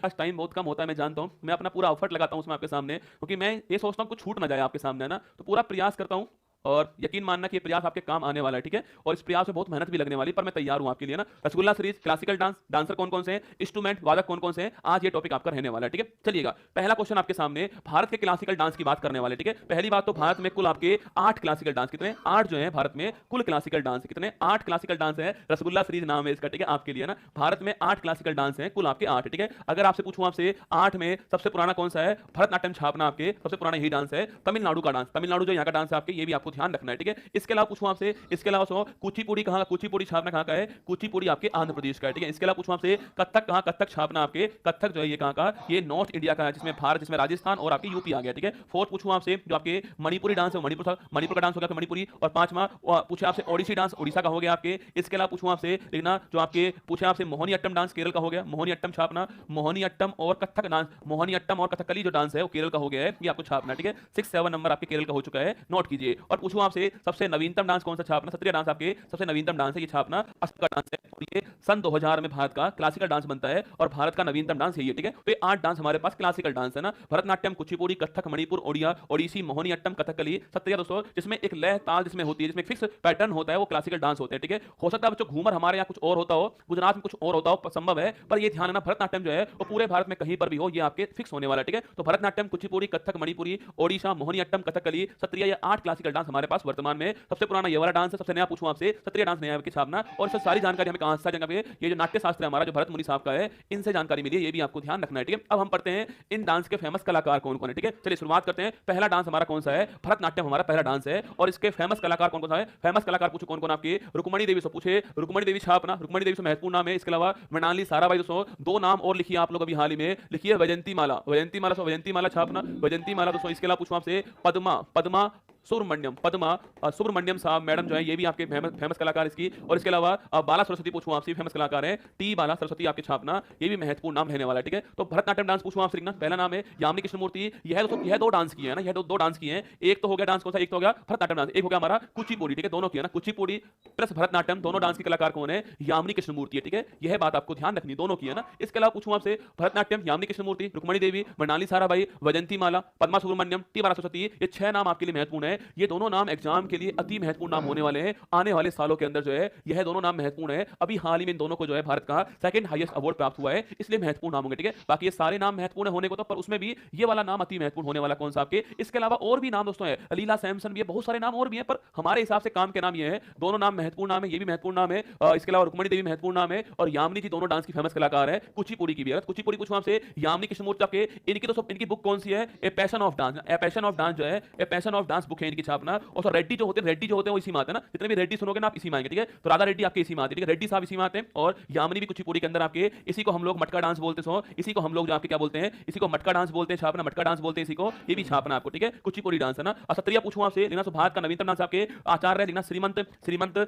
पास time बहुत कम होता है, मैं जानता हूँ। मैं अपना पूरा एफर्ट लगाता हूँ उसमें आपके सामने, क्योंकि मैं ये सोचता हूँ कुछ छूट ना जाए आपके सामने, है ना। तो पूरा प्रयास करता हूँ और यकीन मानना कि ये प्रयास आपके काम आने वाला है, ठीक है। और इस प्रयास में बहुत मेहनत भी लगने वाली है, पर मैं तैयार हूं आपके लिए ना। Rasgulla series classical dance, dancer कौन कौन से हैं, इंस्ट्रूमेंट वादक कौन कौन से हैं, आज ये टॉपिक आपका रहने वाला है, ठीक है। चलिएगा, पहला क्वेश्चन आपके सामने, भारत के क्लासिकल डांस की बात करने वाले, ठीक है। पहली बात तो भारत में कुल आपके 8 क्लासिकल डांस, कितने 8 जो है भारत में कुल क्लासिकल डांस है, कितने 8 क्लासिकल डांस है। रसगुल्ला सीरीज नाम है इसका, ठीक है, आपके लिए ना। भारत में 8 क्लासिकल डांस है, कुल आपके 8, ठीक है। अगर आपसे पूछूं आपसे 8 में सबसे पुराना कौन सा है, भरतनाट्यम छापना आपके सबसे पुराना यही डांस है। तमिलनाडु का डांस, तमिलनाडु जो यहाँ का डांस है आपके, ये भी आपको ध्यान रखना है, ठीक है। इसके अलावा पूछूं आपसे, इसके अलावा सो कुचिपुड़ी कहाँ, कुचिपुड़ी छापना कहाँ का है, कुचिपुड़ी आपके आंध्र प्रदेश का है, ठीक है। इसके अलावा पूछूं आपसे कथक कहाँ, कथक छापना आपके, कथक जो है ये कहाँ का, ये नॉर्थ इंडिया का है, जिसमें भारत, जिसमें राजस्थान और आपकी यूपी आ गया, ठीक है। फोर्थ पूछूं आपसे जो आपके मणिपुरी डांस है, मणिपुर था, मणिपुर का डांस हो गया मणिपुरी। और पांचवा पूछे आपसे ओडिसी डांस, ओडिशा का हो गया आपके। इसके अलावा पूछूं आपसे लिखना, जो आपके पूछे आपसे मोहिनी अट्टम डांस केरल का हो गया, मोहिनी अट्टम छापना, मोहिनी अट्टम और कथक डांस, मोहिनी अट्टम और कथकली जो डांस है वो केरल का हो गया है, ये आपको छापना, ठीक है। 6-7 नंबर आपके केरल का हो चुका है, नोट कीजिए। और पूछूं आपसे सबसे नवीनतम डांस कौन सा छापना, सत्रिया डांस आपके सबसे नवीनतम डांस है, ये छापना असम का डांस है, और ये सन 2000 में भारत का क्लासिकल डांस बनता है, और भारत का नवीनतम डांस यही है, ठीक है। तो ये 8 डांस हमारे पास क्लासिकल डांस है ना, भरतनाट्यम, कुचिपुड़ी, कथक, मणिपुर, ओडिया, ओडिसी, मोहिनी अट्टम, कथकली, सत्रिया दोस्तों, जिसमें एक लय ताल जिसमें होती है, जिसमें फिक्स पैटर्न होता है, वो क्लासिकल डांस होते हैं, ठीक है। हो सकता है बच्चों घूमर हमारे यहाँ कुछ और होता हो, गुजरात में कुछ और होता हो, संभव है, पर ये ध्यान है ना, भरतनाट्यम जो है वो पूरे भारत में कहीं पर भी हो, ये आपके फिक्स होने वाला, ठीक है। तो भरतनाट्यम, कुचिपुड़ी, कथक, मणिपुरी, ओडिशा, मोहिनी अट्टम, कथकली, सत्रिया, ये 8 क्लासिकल डांस हमारे पास वर्तमान में। सबसे पुराना ये वाला डांस है, सबसे नया पूछूं आपसे सत्रिया डांस नया की छापना। और इससे सारी जानकारी हमें कहां से जगह पे, ये जो नाट्य शास्त्र है हमारा, जो भरत मुनि साहब का है, इनसे जानकारी मिली है, ये भी आपको ध्यान रखना है, ठीक है। अब हम पढ़ते हैं इन डांस के फेमस कलाकार कौन कौन है, ठीक है। चलिए शुरुआत करते हैं। पहला डांस हमारा कौन सा है, भरतनाट्यम हमारा पहला डांस है, और इसके फेमस कलाकार कौन कौन सा है, फेमस कलाकार पूछो कौन कौन आपके, रुक्मणी देवी से पूछे, रुक्मणी देवी छापना, रुक्मणी देवी से महत्वपूर्ण नाम है। इसके अलावा मृणाली साराभाई दोस्तों, 2 नाम और लिखिए आप लोग अभी हाल ही में, लिखिए वैजंती माला, वैजंती माला, वैजंती माला छापना, वैजंती माला दोस्तों। इसके अलावा पूछूं आपसे पद्मा, पद्मा सुब्रमण्यम, पद्मा सुब्रमण्यम साहब मैडम जो है, ये भी आपके फेमस कलाकार इसकी। और इसके अलावा बाला सरस्वती पूछूं आपसे, फेमस कलाकार है, टी बाला सरस्वती आपके छापना, ये भी महत्वपूर्ण नाम रहने वाला है, ठीक है। तो भरतनाट्यम डांस पूछूं आपसे, पहला नाम है यामिनी कृष्णमूर्ति, यह दोस्तों यह 2 डांस किए हैं ना, यह दो डांस किए हैं। एक तो हो गया डांस कौन सा, एक तो हो गया भरतनाट्यम डांस, एक हो गया हमारा कुचिपुड़ी, ठीक है। दोनों किया ना, कुचिपुड़ी प्लस भरतनाट्यम, दोनों डांस के कलाकार कौन है, यामिनी कृष्णमूर्ति है, ठीक है। यह बात आपको ध्यान रखनी, दोनों की है ना। इसके अलावा पूछूं आपसे भरतनाट्यम, यामिनी कृष्णमूर्ति, रुक्मणी देवी, मृणाली साराभाई, वैजंती माला, पद्मा सुब्रमण्यम, टी बाला सरस्वती, ये 6 नाम आपके लिए महत्वपूर्ण है। ये दोनों नाम एग्जाम के लिए अति महत्वपूर्ण नाम होने वाले हैं आने वाले सालों के अंदर, जो है यह दोनों नाम महत्वपूर्ण है। अभी हाल ही में इन दोनों को जो है भारत का सेकंड हाईएस्ट अवार्ड प्राप्त हुआ है, इसलिए महत्वपूर्ण नाम होंगे, ठीक है। बाकी ये सारे नाम महत्वपूर्ण होने को तो, पर उसमें भी ये वाला नाम अति महत्वपूर्ण होने वाला कौन सा आपके। इसके अलावा और भी नाम दोस्तों है, लीला सैमसन भी है, बहुत सारे नाम और भी हैं, पर हमारे हिसाब से काम के नाम ये है, दोनों नाम महत्वपूर्ण नाम है, ये भी महत्वपूर्ण नाम है। इसके अलावा रुक्मणी देवी महत्वपूर्ण नाम है, और यामिनी जी दोनों डांस की फेमस कलाकार है। कुचिपुड़ी की भी है, कुचिपुड़ी पूछूं आपसे, यामिनी कृष्णमूर्ति आपके, इनकी तो इनकी बुक कौन सी है, a passion of dance, a passion of dance जो है, a passion of dance book है इनकी छापना। और रेड्डी जो होते हैं, रेड्डी जो होते हैं वो इसी में आते हैं ना, जितने भी रेड्डी सुनोगे ना आप इसी में आएंगे, ठीक है। तो राधा रेड्डी आपके इसी में आते हैं, ठीक है, रेड्डी साहब इसी में आते हैं। और यामिनी भी कुचिपुड़ी के अंदर आपके, इसी को हम लोग मटका डांस बोलते हैं, इसी को हम लोग जो आपके क्या बोलते हैं, इसी को मटका डांस बोलते हैं, छापना मटका डांस बोलते हैं इसी को, ये भी छापना आपको, ठीक है। कुचिपुड़ी डांस है ना। और सत्रिया पूछूं आपसे, लेना भारत का नवीनतम डांस आपके आचार्य लेना श्रीमंत श्रीमंत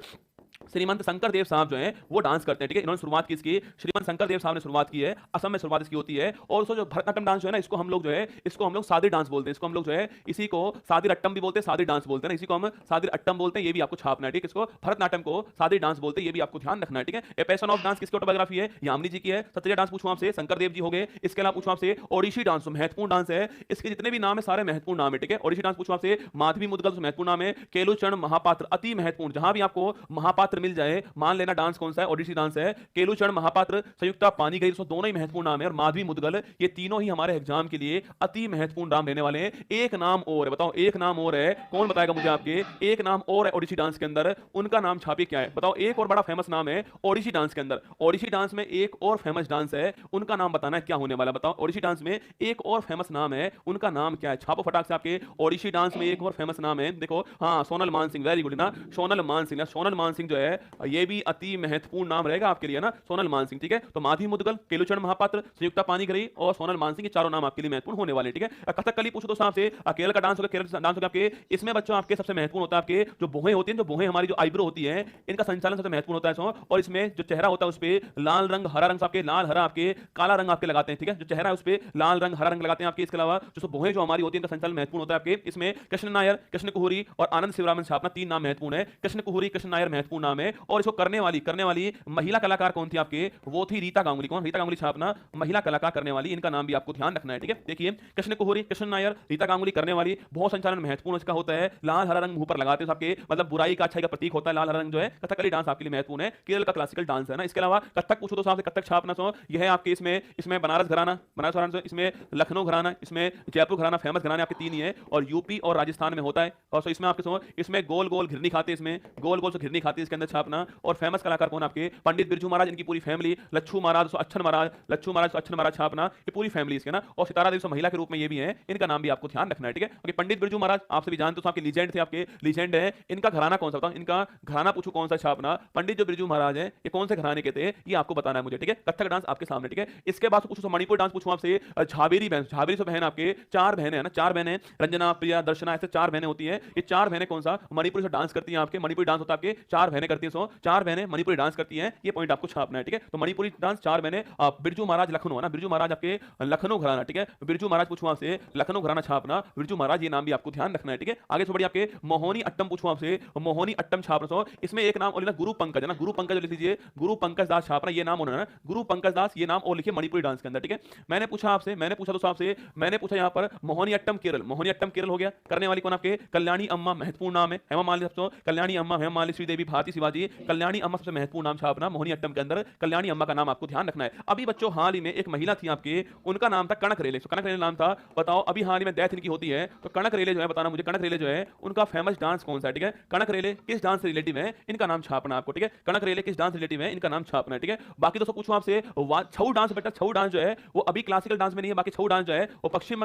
श्रीमंत शंकर देव साहब जो हैं वो डांस करते हैं, ठीक है। इन्होंने शुरुआत की इसकी, श्रीमंत शंकर देव साहब ने शुरुआत की है, असम में शुरुआत इसकी होती है। और उसको जो भरतनाट्यम डांस जो है ना, इसको हम लोग जो है, इसको हम लोग सादी डांस बोलते हैं, इसको हम लोग जो है, इसी को सादी अट्टम भी बोलते हैं, सादी डांस बोलते हैं ना, इसी को हम सादी अट्टम बोलते हैं, ये भी आपको छापना है, ठीक है। इसको भरतनाट्यम को सादी डांस बोलते हैं, ये भी आपको ध्यान रखना है, ठीक है। ए पैशन ऑफ डांस किसकी ऑटोबायोग्राफी है, यामिनी जी की है। सत्रिया डांस पूछूं आपसे, शंकर देव जी हो गए। इसके अलावा पूछूं आपसे ओडिसी डांस, महत्वपूर्ण डांस है, इसके जितने भी नाम है सारे महत्वपूर्ण नाम है, ठीक है। ओडिसी डांस पूछूं आपसे, माधवी मुदगल महत्वपूर्ण नाम है, केलुचरण महापात्र अति महत्वपूर्ण, जहां भी आपको महापात्र मिल जाए मान लेना डांस कौन सा है, ओडिसी डांस है। केलुचरण महापात्र, संयुक्ता पानीगई, दोनों ही महत्वपूर्ण नाम है। और माधवी मुदगल, ये तीनों ही हमारे एग्जाम के लिए अति महत्वपूर्ण नाम रहने वाले हैं। एक नाम और है, बताओ एक नाम और है, कौन बताएगा मुझे आपके, एक नाम और है ओडिसी डांस के अंदर, उनका नाम छापिए क्या है, बताओ। एक और बड़ा फेमस नाम है ओडिसी डांस के अंदर, ओडिसी डांस में एक और फेमस डांस है, उनका नाम बताना है क्या होने वाला, बताओ। ओडिसी डांस में एक और फेमस नाम है, उनका नाम क्या है, छापो फटाक से आपके। ओडिसी डांस में एक और फेमस नाम है, देखो, हाँ, सोनल मान सिंह, वेरी गुड ना, सोनल मान सिंह, सोनल मान सिंह जो है ये भी अति महत्वपूर्ण नाम रहेगा आपके लिए ना, सोनल मान सिंह, ठीक है। तो माधवी मुदगल, केलुचरण महापात्र, संयुक्ता पानीगई और सोनल मान सिंह, ये चारों नाम आपके लिए महत्वपूर्ण होने वाले, ठीक है। कथकली पूछो तो साहब से, केरल का डांस होगा, केरल डांस होगा आपके, इसमें बच्चों आपके सबसे महत्वपूर्ण होता है आपके जो भौहें होती हैं, जो भौहें हमारी जो आईब्रो होती है, इनका संचालन सबसे महत्वपूर्ण होता है। और इसमें जो चेहरा होता है उस पे लाल रंग हरा रंग आपके, लाल हरा आपके काला रंग आपके लगाते हैं, ठीक है। जो चेहरा है उस पे लाल रंग हरा रंग लगाते हैं आपके। इसके अलावा जो भौहें जो हमारी होती है, इनका संचालन महत्वपूर्ण होता है आपके। इसमें कृष्ण नायर, कृष्ण कुहूरी और आनंद शिवरामन छापना, 3 नाम महत्वपूर्ण है। कृष्ण कुहूरी, कृष्ण नायर महत्वपूर्ण महत्वपूर्ण नाम है। और इसको करने वाली महिला कलाकार कौन थी आपके, वो थी रीता गांगुली। कौन, रीता गांगुली छापना महिला कलाकार करने वाली, इनका नाम भी आपको ध्यान रखना है, ठीक है। देखिए कृष्ण कोहरी, कृष्ण नायर, रीता गांगुली करने वाली। बहुत संचालन महत्वपूर्ण इसका होता है, लाल हरा रंग मुंह पर लगाते हैं आपके, मतलब बुराई का अच्छाई का प्रतीक होता है लाल हरा रंग जो है। कथकली डांस आपके लिए महत्वपूर्ण है, केरल का क्लासिकल डांस है ना। इसके अलावा कथक पूछो तो साहब से कथक छापना सो यह है आपके, इसमें बनारस घराना, इसमें लखनऊ घराना, इसमें जयपुर घराना, फेमस घराने आपके तीन ही है। और यूपी और राजस्थान में होता है। और इसमें आपके इसमें गोल गोल घिरनी खाते, इसमें गोल गोल से घिरनी खाती है इसके अंदर छापना। और फेमस कलाकार कौन आपके, पंडित बिरजू महाराज, इनकी पूरी फैमिली, लच्छू महाराज, अच्छन महाराज छापना, ये पूरी फैमिली इसके ना। और सितारा देवी महिला के रूप में ये भी है, इनका नाम भी आपको ध्यान रखना है, ठीक है। ओके, पंडित बिरजू महाराज आपसे भी जानते हो, आपके लीजेंड थे, आपके लीजेंड है। इनका घराना कौन सा था, इनका घराना पूछो कौन सा छापना, पंडित जो बिरजू महाराज है ये कौन से घराने के थे, ये आपको बताना है मुझे, ठीक है। कथक डांस आपके सामने, ठीक है। इसके बाद पूछो मणिपुर डांस पूछूं आपसे, झावेरी बहन, झावेरी से बहन आपके चार बहनें है ना, चार बहनें, रंजना, प्रिया, दर्शना, ऐसे चार बहनें होती है। ये चार बहनें कौन सा मणिपुर से डांस करती हैं आपके, मणिपुरी डांस होता है आपके, चार बहनें करती हैं, चार बहनें मणिपुरी डांस करती हैं, ये पॉइंट आपको छापना है, ठीक है। तो मणिपुरी डांस चार बहनें। बिरजू महाराज लखनऊ है ना, बिरजू महाराज आपके लखनऊ घराना, ठीक है। बिरजू महाराज पूछूं आपसे, लखनऊ घराना छापना, बिरजू महाराज, ये नाम भी आपको ध्यान रखना है, ठीक है। आगे से बढ़िए आपके मोहनी अट्टम पूछूं आपसे, मोहनी अट्टम छापना, इसमें एक नाम और लेना गुरु पंकज है ना, गुरु पंकज लिख लीजिए, गुरु पंकज दास छापना, ये नाम होना, गुरु पंकज दास, ये नाम और लिखिए मणिपुरी डांस के अंदर, ठीक है। मैंने पूछा आपसे, मैंने पूछा दोस्तों आपसे, मैंने पूछा यहाँ पर मोहनी अट्टम केरल, मोहनी अट्टम केरल हो गया। करने वाली कौन आपके, कल्याणी अम्मा, महत्वपूर्ण नाम है। हेमा मालिनी, सबसे कल्याणी अम्मा, हेमा मालिनी, श्रीदेवी, भारती शिवाजी, कल्याणी अम्मा सबसे महत्वपूर्ण नाम छापना मोहनी अट्टम के अंदर, कल्याणी अम्मा का नाम आपको ध्यान रखना है। अभी बच्चों हाल ही में एक महिला थी आपके, उनका नाम था कनक रेले, कनक रेले नाम था। बताओ अभी हाल ही में डेथ इनकी होती है, तो कनक रेले जो है बताना मुझे, कनक रेले जो है उनका फेमस डांस कौन सा है, ठीक है। कनक रेले किस डांस से रिलेटिव है, इनका नाम छापना आपको, ठीक है। कनक रेले किस डांस रिलेटिव है, इनका नाम छापना है, ठीक है। बाकी दोस्तों पूछूं आपसे, छऊ डांस, बेटा छऊ डांस जो है वो अभी क्लासिकल डांस में नहीं है, बाकी छऊ डांस जो है वो पश्चिम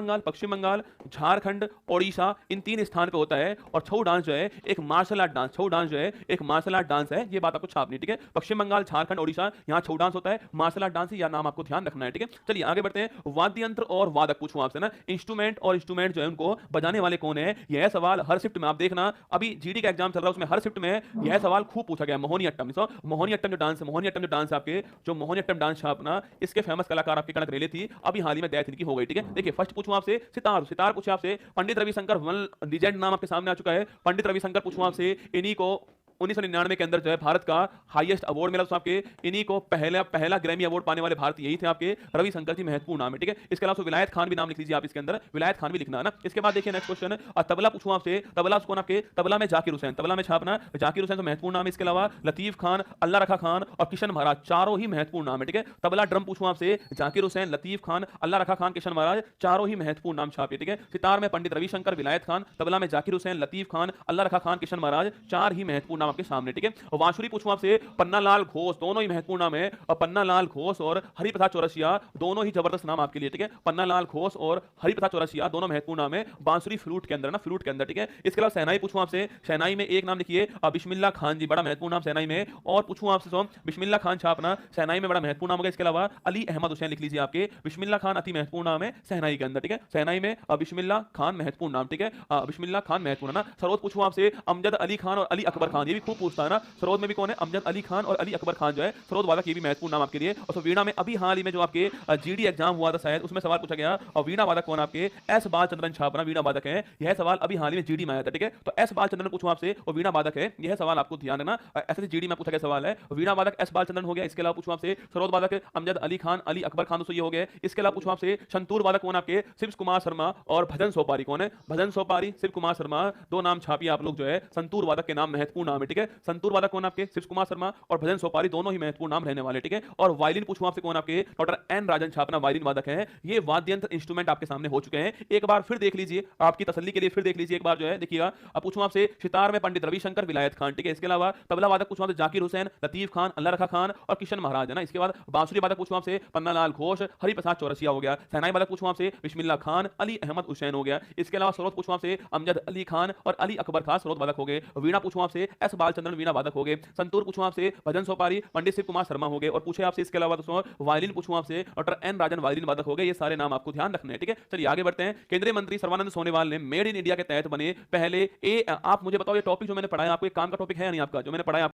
बंगाल, झारखंड, ओडिशा, इन तीन स्थान पे होता है। और छऊ डांस जो है एक मार्शल आर्ट डांस, छऊ डांस जो है एक मार्शल आर्ट डांस है, ये बात आपको छापनी, ठीक है। पश्चिम बंगाल, झारखंड, ओडिशा, यहाँ छऊ डांस होता है, मार्शल आर्ट डांस है, यह नाम आपको ध्यान रखना है, ठीक है। चलिए आगे बढ़ते हैं। वाद्य यंत्र और वादक पूछूं आपसे ना, इंस्ट्रूमेंट और इंस्ट्रूमेंट जो है उनको बजाने वाले कौन है, यह सवाल हर शिफ्ट में आप देखना, अभी जीडी का एग्जाम चल रहा है उसमें हर शिफ्ट में यह सवाल खूब पूछा गया। मोहनी अट्टम, मोहनी अट्टम जो डांस है, मोहनी अट्टम जो डांस आपके, जो मोहनी अट्टम डांस छापना, इसके फेमस कलाकार आपके कनक रेले थी, अभी हाल ही में डेथ इनकी हो गई, ठीक है। देखिए फर्स्ट पूछूं आपसे सितार, सितार पूछे आपसे, पंडित रविशंकर, वन लीजेंड नाम आपके सामने आ चुका है, पंडित रविशंकर पूछूं आपसे, इन्हीं को 1999 के अंदर जो है भारत का हाईएस्ट अवार्ड मिला आपके, इन्हीं को पहला ग्रैमी अवार्ड पाने वाले भारतीय यही थे आपके, रविशंकर जी, महत्वपूर्ण नाम है, ठीक है। इसके अलावा विलायत खान भी नाम लिख लीजिए आप इसके अंदर, विलायत खान भी लिखना है ना। इसके बाद देखिए नेक्स्ट क्वेश्चन, तबला पूछूं आपसे, तबला कौन आपके, तबला में जाकिर हुसैन, तबला में छापना जाकिर हुसैन तो महत्वपूर्ण नाम है। इसके अलावा लतीफ खान, अल्लाह रखा खान और किशन महाराज, चारों ही महत्वपूर्ण नाम है, ठीक है। तबला ड्रम पूछूं आपसे, जाकिर हुसैन, लतीफ खान, अल्लाह रखा खान, किशन महाराज, चारों ही महत्वपूर्ण नाम छापिए, ठीक है। सितार में पंडित रविशंकर, विलायत खान, तबला में जाकिर हुसैन, लतीफ खान, अल्लाह रखा खान, किशन महाराज, चार ही महत्वपूर्ण नाम आपके सामने, ठीक है। बांसुरी पूछूं आपसे, पन्नालाल घोष, दोनों ही महत्वपूर्ण नाम है, और पन्नालाल घोष और हरिप्रसाद चौरसिया दोनों ही जबरदस्त नाम आपके लिए, ठीक है। पन्नालाल घोष और हरिप्रसाद चौरसिया दोनों महत्वपूर्ण नाम है बांसुरी फ्लूट के अंदर ना, फ्लूट के अंदर, ठीक है। इसके अलावा शहनाई पूछूं आपसे, शहनाई में एक नाम लिखिए बिस्मिल्लाह खान जी, बड़ा महत्वपूर्ण नाम शहनाई में। और पूछूं आपसे बिस्मिल्लाह खान छापना, शहनाई में बड़ा महत्वपूर्ण नाम होगा। इसके अलावा अली अहमद हुसैन लिख लीजिए आपके, बिस्मिल्लाह खान अति महत्वपूर्ण नाम है शहनाई के अंदर, ठीक है। शहनाई में बिस्मिल्लाह खान महत्वपूर्ण नाम, ठीक है। बिस्मिल्लाह खान महत्वपूर्ण ना। सरोद पूछूं आपसे, अमजद अली खान और अली अकबर खान, ये भी खूब पूछता है ना, सरोद में भी कौन है, अमजद अली खान और अली अकबर खान जो है सरोद वादक, ये भी महत्वपूर्ण नाम आपके लिए। और वीणा में अभी हाल ही में जो आपके जीडी एग्जाम हुआ था शायद, उसमें सवाल पूछा गया, और वीणा वादक कौन आपके, एस बालचंद्रन छापना वीणा वादक है, यह सवाल अभी हाल ही में जीडी में आया था, ठीक है। तो एस बालचंद्रन पूछूं आपसे और वीणा वादक है, यह सवाल आपको ध्यान रखना, ऐसे जीडी में पूछा गया सवाल है, वीणा वादक एस बालचंद्रन हो गया। इसके अलावा पूछूं आपसे सरोद वादक अमजद अली खान, अली अकबर खान, दोस्तों ये हो गए। इसके अलावा पूछूं आपसे संतूर वादक कौन आपके, शिव कुमार शर्मा और भजन सोपारी कौन है, भजन सोपारी, शिव कुमार शर्मा, दो नाम छापिए आप लोग जो है, संतूर वादक के नाम महत्वपूर्ण नाम है, ठीक है। संतूर वादक कौन आपके, शिव कुमार शर्मा और भजन सोपारी, दोनों ही महत्वपूर्ण नाम रहने वाले, ठीक है। और वायलिन पूछूं आपसे कौन आपके, डॉक्टर एन राजन छापना वायलिन वादक है। ये वाद्य यंत्र इंस्ट्रूमेंट आपके सामने हो चुके हैं, एक बार फिर देख लीजिए, आपकी तसल्ली के लिए फिर देख लीजिए एक बार जो है, देखिएगा। अब पूछूं आपसे सितार में पंडित रविशंकर, विलायत खान, ठीक है। इसके अलावा तबला वादक पूछूं आपसे जाकिर हुसैन, लतीफ खान, अल्लाह रखा खान और किशन महाराज है ना। इसके बाद बांसुरी वादक पूछूं आपसे पन्नालाल घोष, हरिप्रसाद चौरसिया हो गया। शहनाई वादक पूछूं आपसे बिस्मिल्लाह खान, अली अहमद हुसैन हो गया। इसके अलावा सरोद पूछूं आपसे अमजद अली खान और अली अकबर खान, सरोद वादक हो गए। वीणा पूछूं आपसे एस बालचंद्रन, वीणा वादक हो गए। संतूर पूछूं आपसे भजन सोपारी, पंडित शिव कुमार शर्मा हो गए। और पूछे आपसे इसके अलावा दोस्तों वायलिन पूछूं आपसे डॉक्टर एन राजन वायलिन वादक हो गए। ये सारे नाम आपको ध्यान रखने हैं, ठीक है। चलिए आगे बढ़ते हैं। केंद्रीय मंत्री सर्बानंद सोनोवाल ने मेड इन इंडिया के तहत बने पहले आप मुझे बताओ, ये टॉपिक जो मैंने पढ़ाया आपको एक काम का टॉपिक है नहीं आपका, जो मैंने पढ़ाया